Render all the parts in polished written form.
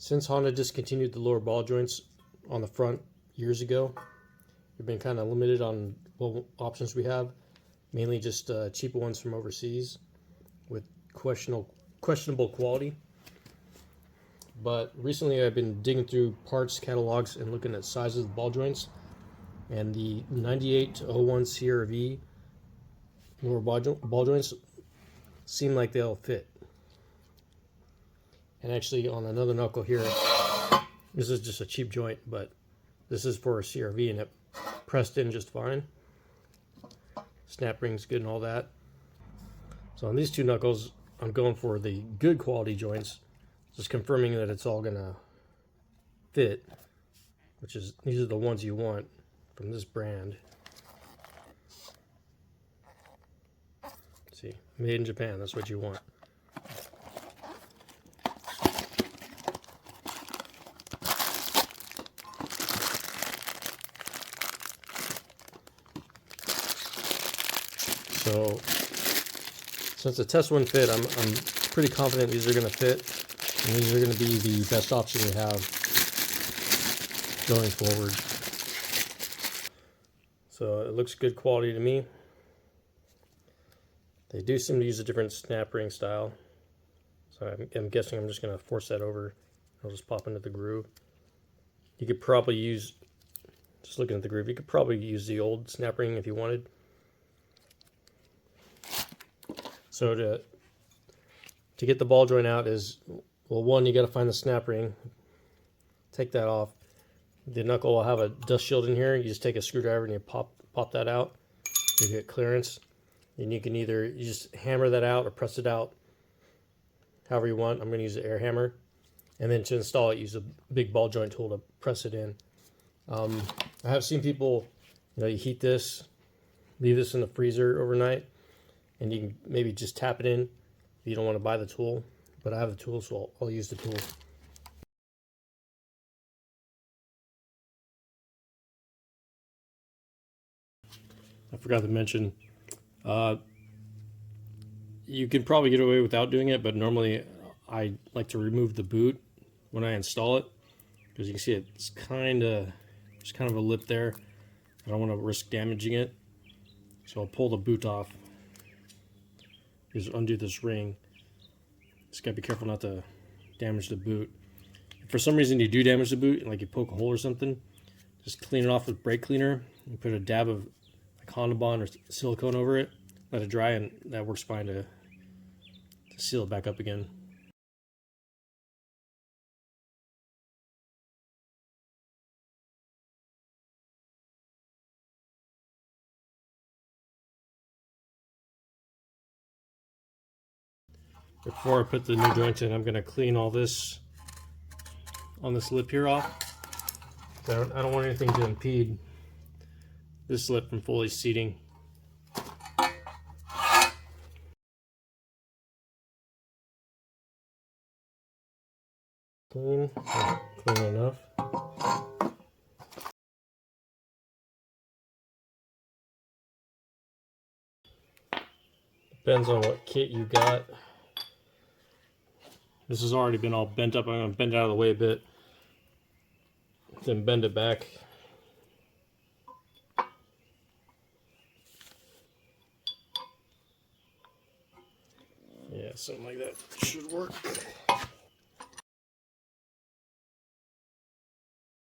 Since Honda discontinued the lower ball joints on the front years ago, we've been kind of limited on what options we have, mainly just cheaper ones from overseas with questionable quality. But recently I've been digging through parts catalogs and looking at sizes of the ball joints, and the 98-01 CRV lower ball joints seem like they'll fit. And actually on another knuckle here, this is just a cheap joint, but this is for a CRV and it pressed in just fine. Snap ring's good and all that. So on these two knuckles, I'm going for the good quality joints, just confirming that it's all gonna fit, which is, these are the ones you want from this brand. See, made in Japan, that's what you want. So since the test one fit, I'm pretty confident these are going to fit, and these are going to be the best option we have going forward. So it looks good quality to me. They do seem to use a different snap ring style, so I'm guessing I'm just going to force that over. I'll just pop into the groove. You could probably use, just looking at the groove, you could probably use the old snap ring if you wanted. So to get the ball joint out is, well, one, you got to find the snap ring, take that off. The knuckle will have a dust shield in here. You just take a screwdriver and you pop that out. You get clearance, and you can either just hammer that out or press it out, however you want. I'm going to use the air hammer, and then to install it, use a big ball joint tool to press it in. I have seen people, you heat this, leave this in the freezer overnight, and you can maybe just tap it in if you don't want to buy the tool. But I have the tool, so I'll use the tool. I forgot to mention, you can probably get away without doing it, but normally I like to remove the boot when I install it, because you can see it's there's kind of a lip there. I don't want to risk damaging it, so I'll pull the boot off. Just undo this ring. Just gotta be careful not to damage the boot. If for some reason you do damage the boot, like you poke a hole or something, just clean it off with brake cleaner and put a dab of like Honda Bond or silicone over it. Let it dry, and that works fine to seal it back up again. Before I put the new joints in, I'm going to clean all this on this lip here off. I don't want anything to impede this lip from fully seating. Clean enough. Depends on what kit you got. This has already been all bent up. I'm going to bend it out of the way a bit, then bend it back. Yeah, something like that should work.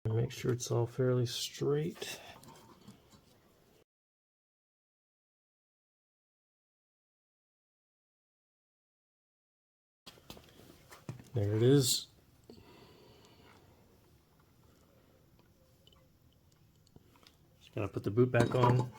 Make sure it's all fairly straight. There it is. Just gonna put the boot back on.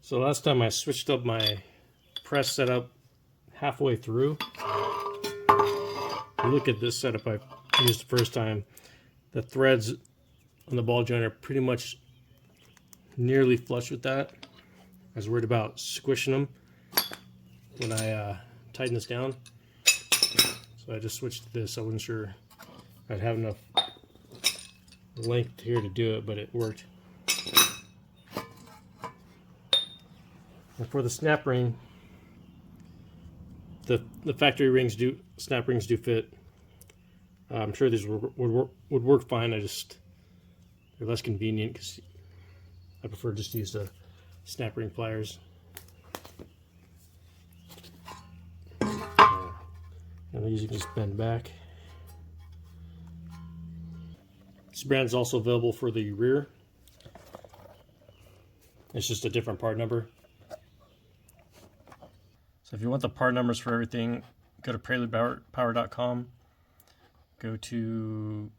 So last time I switched up my press setup halfway through. Look at this setup I used the first time. The threads on the ball joint are pretty much nearly flush with that. I was worried about squishing them when I tighten this down. So I just switched to this. I wasn't sure I'd have enough length here to do it, but it worked. And for the snap ring, the factory snap rings do fit. I'm sure these would work fine. They're less convenient because I prefer just to use the snap ring pliers. And these you can just bend back. This brand is also available for the rear. It's just a different part number. So if you want the part numbers for everything, go to preludepower.com. Go to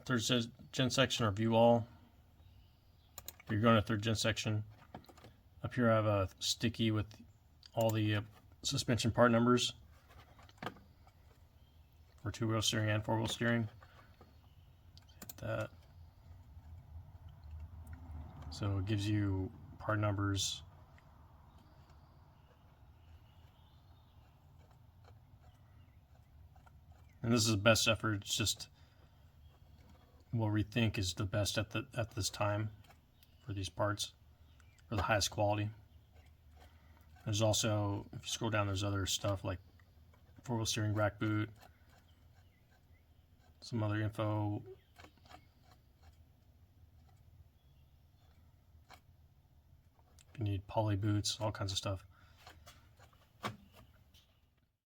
third gen section or view all. If you're going to third gen section, up here I have a sticky with all the suspension part numbers for 2-wheel steering and 4-wheel steering. Hit that. So it gives you part numbers. And this is the best effort. It's just what we think is the best at this time for these parts, for the highest quality. There's also, if you scroll down, there's other stuff like 4-wheel steering rack boot, some other info. You need poly boots, all kinds of stuff.